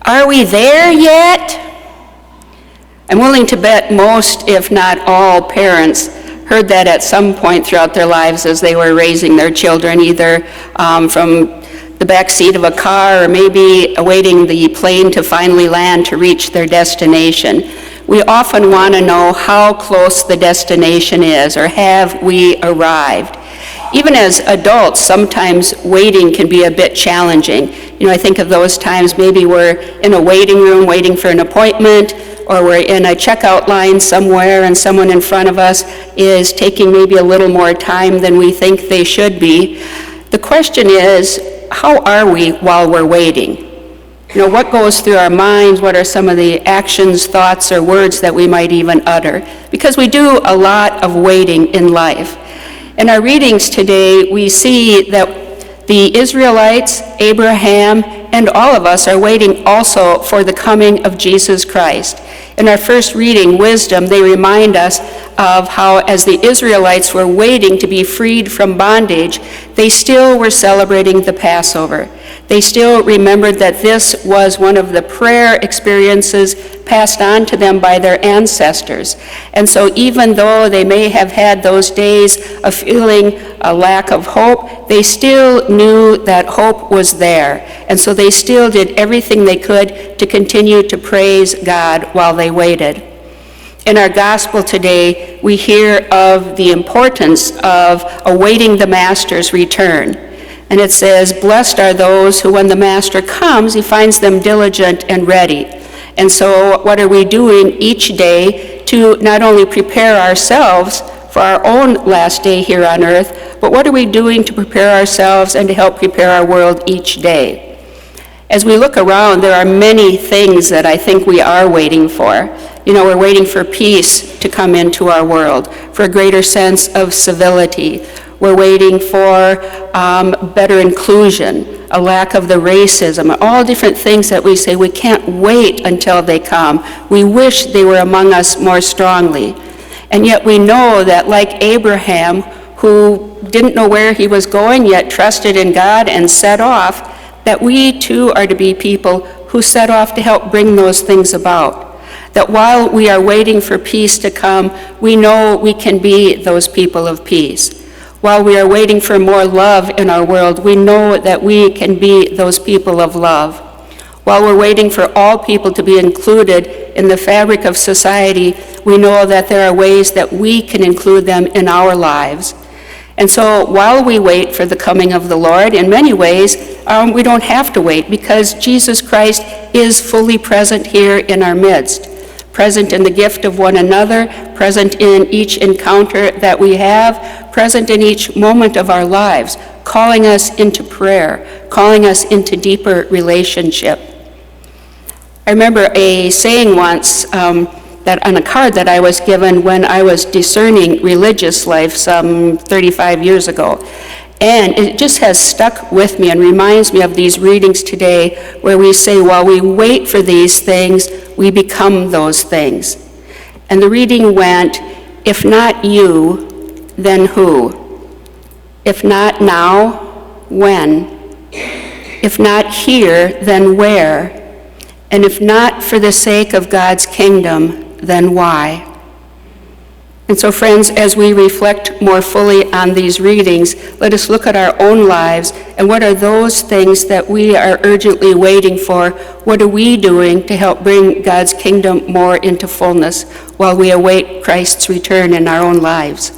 Are we there yet? I'm willing to bet most, if not all, parents heard that at some point throughout their lives as they were raising their children, either from the back seat of a car or maybe awaiting the plane to finally land to reach their destination. We often want to know how close the destination is, or have we arrived? Even as adults, sometimes waiting can be a bit challenging. I think of those times maybe we're in a waiting room waiting for an appointment, or we're in a checkout line somewhere and someone in front of us is taking maybe a little more time than we think they should be. The question is, how are we while we're waiting? What goes through our minds? What are some of the actions, thoughts, or words that we might even utter? Because we do a lot of waiting in life. In our readings today, we see that the Israelites, Abraham, and all of us are waiting also for the coming of Jesus Christ. In our first reading, Wisdom, they remind us of how as the Israelites were waiting to be freed from bondage, they still were celebrating the Passover. They still remembered that this was one of the prayer experiences passed on to them by their ancestors. And so even though they may have had those days of feeling a lack of hope, they still knew that hope was there. And so they still did everything they could to continue to praise God while they waited. In our gospel today, we hear of the importance of awaiting the Master's return. And it says, "Blessed are those who, when the Master comes, he finds them diligent and ready." And so what are we doing each day to not only prepare ourselves for our own last day here on earth, but what are we doing to prepare ourselves and to help prepare our world each day? As we look around, there are many things that I think we are waiting for. We're waiting for peace to come into our world, for a greater sense of civility. We're waiting for better inclusion, a lack of the racism, all different things that we say we can't wait until they come. We wish they were among us more strongly. And yet we know that like Abraham, who didn't know where he was going, yet trusted in God and set off, that we too are to be people who set off to help bring those things about. That while we are waiting for peace to come, we know we can be those people of peace. While we are waiting for more love in our world, we know that we can be those people of love. While we're waiting for all people to be included in the fabric of society, we know that there are ways that we can include them in our lives. And so while we wait for the coming of the Lord, in many ways, we don't have to wait, because Jesus Christ is fully present here in our midst. Present in the gift of one another, present in each encounter that we have, present in each moment of our lives, calling us into prayer, calling us into deeper relationship. I remember a saying once that on a card that I was given when I was discerning religious life some 35 years ago. And it just has stuck with me and reminds me of these readings today where we say, while we wait for these things, we become those things. And the reading went, if not you, then who? If not now, when? If not here, then where? And if not for the sake of God's kingdom, then why? And so, friends, as we reflect more fully on these readings, let us look at our own lives and what are those things that we are urgently waiting for? What are we doing to help bring God's kingdom more into fullness while we await Christ's return in our own lives?